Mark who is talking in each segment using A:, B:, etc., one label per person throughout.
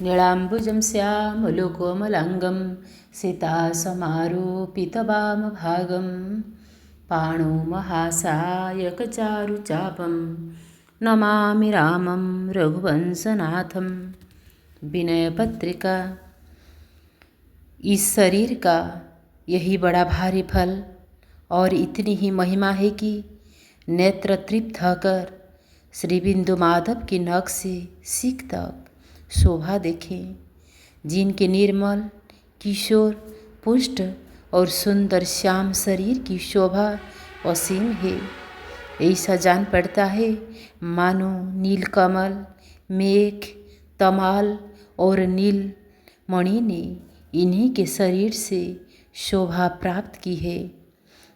A: नीलाम्बुजं श्यामलोकोमलाङ्गं सीतासमारोपितवामभागं पाणौ महासायकचारुचापं नमामि रामं रघुवंशनाथं। विनय पत्रिका। इस शरीर का यही बड़ा भारी फल और इतनी ही महिमा है कि नेत्र तृप्त होकर श्री बिंदु माधव की नख से सीख तक शोभा देखें। जिनके निर्मल किशोर पुष्ट और सुंदर श्याम शरीर की शोभा असीम है। ऐसा जान पड़ता है मानो नीलकमल, मेघ, तमाल और नीलमणि ने इन्हीं के शरीर से शोभा प्राप्त की है।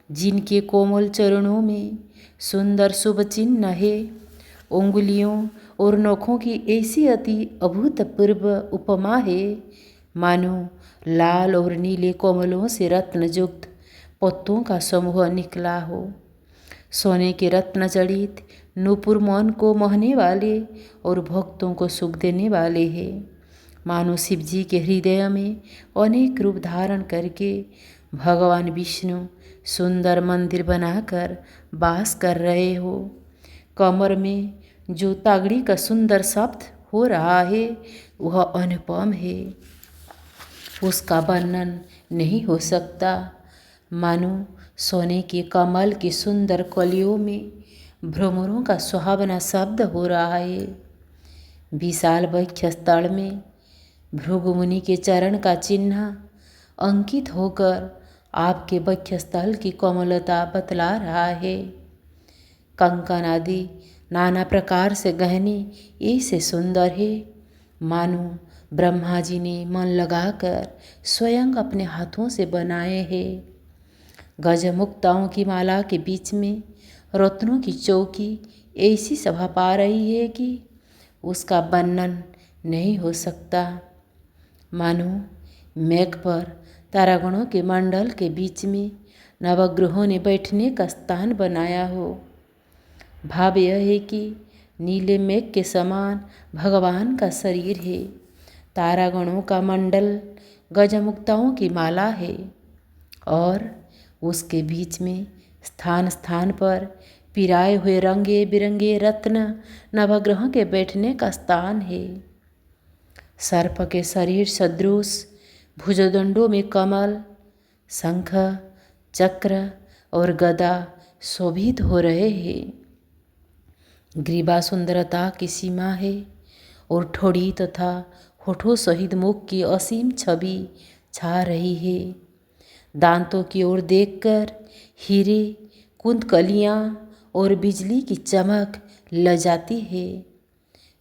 A: जिनके कोमल चरणों में सुंदर शुभ चिन्ह है, उंगलियों और नखों की ऐसी अति अभूतपूर्व उपमा है मानो लाल और नीले कोमलों से रत्नयुक्त पत्तों का समूह निकला हो। सोने के रत्न जड़ित नूपुर मन को मोहने वाले और भक्तों को सुख देने वाले हैं। मानो शिव जी के हृदय में अनेक रूप धारण करके भगवान विष्णु सुंदर मंदिर बनाकर वास कर रहे हो। कमर में जो तागड़ी का सुंदर शब्द हो रहा है वह अनुपम है, उसका वर्णन नहीं हो सकता। मानो सोने के कमल की सुंदर कलियों में भ्रमरों का सुहावना शब्द हो रहा है। विशाल वक्षस्थल में भृगु मुनि के चरण का चिन्ह अंकित होकर आपके वक्षस्थल की कोमलता बतला रहा है। कंकन आदि नाना प्रकार से गहने ऐसे सुंदर है मानो ब्रह्मा जी ने मन लगाकर स्वयं अपने हाथों से बनाए हैं। गजमुक्ताओं की माला के बीच में रत्नों की चौकी ऐसी शोभा पा रही है कि उसका वर्णन नहीं हो सकता। मानो मेघ पर तारागणों के मंडल के बीच में नवग्रहों ने बैठने का स्थान बनाया हो। भाव यह है कि नीले मेघ के समान भगवान का शरीर है, तारागणों का मंडल गजमुक्ताओं की माला है और उसके बीच में स्थान स्थान पर पिराए हुए रंगे बिरंगे रत्न नवग्रहों के बैठने का स्थान है। सर्प के शरीर सदृश भुजदंडों में कमल, शंख, चक्र और गदा शोभित हो रहे हैं। ग्रीवा सुंदरता की सीमा है और ठोड़ी तथा होठों सहित मुख की असीम छवि छा रही है। दांतों की ओर देखकर हीरे, कुंदकलियाँ और बिजली की चमक लजाती है।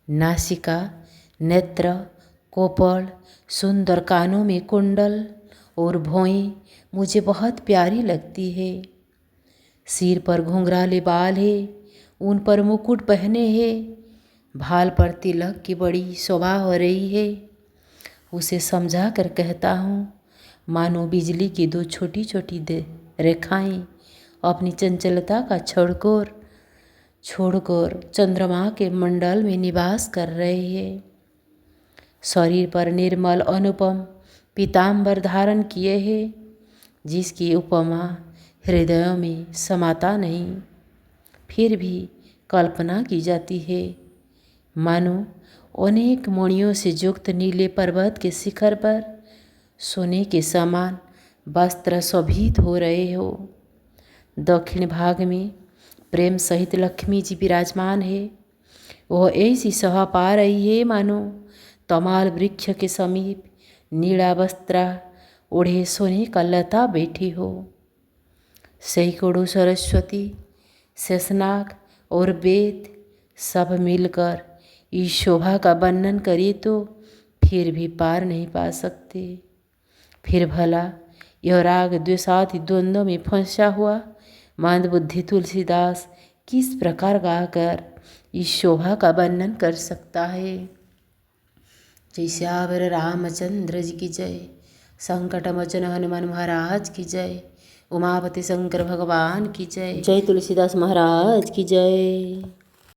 A: नासिका, नेत्र, कोपल, सुंदर कानों में कुंडल और भौएं मुझे बहुत प्यारी लगती है। सिर पर घुंघराले बाल है, उन पर मुकुट पहने हैं, भाल पर तिलक की बड़ी शोभा हो रही है। उसे समझा कर कहता हूँ मानो बिजली की दो छोटी छोटी रेखाएं अपनी चंचलता का छोड़कर चंद्रमा के मंडल में निवास कर रहे हैं। शरीर पर निर्मल अनुपम पीताम्बर धारण किए हैं, जिसकी उपमा हृदयों में समाता नहीं, फिर भी कल्पना की जाती है। मानो अनेक मणियों से युक्त नीले पर्वत के शिखर पर सोने के समान वस्त्र शोभित हो रहे हो। दक्षिण भाग में प्रेम सहित लक्ष्मी जी विराजमान है। वह ऐसी शोभा पा रही है मानो तमाल वृक्ष के समीप नीला वस्त्र ओढ़े सोने का लता बैठी हो। सैकड़ों सरस्वती, शेषनाग और वेद सब मिलकर इस शोभा का वर्णन करे तो फिर भी पार नहीं पा सकते। फिर भला यह राग द्वेषादि द्वंद्व में फंसा हुआ मंदबुद्धि तुलसीदास किस प्रकार गाकर इस शोभा का वर्णन कर सकता है। जय श्यावर रामचंद्र जी की जय। संकटमोचन हनुमान महाराज की जय। उमापति शंकर भगवान की जय। जय तुलसीदास महाराज की जय।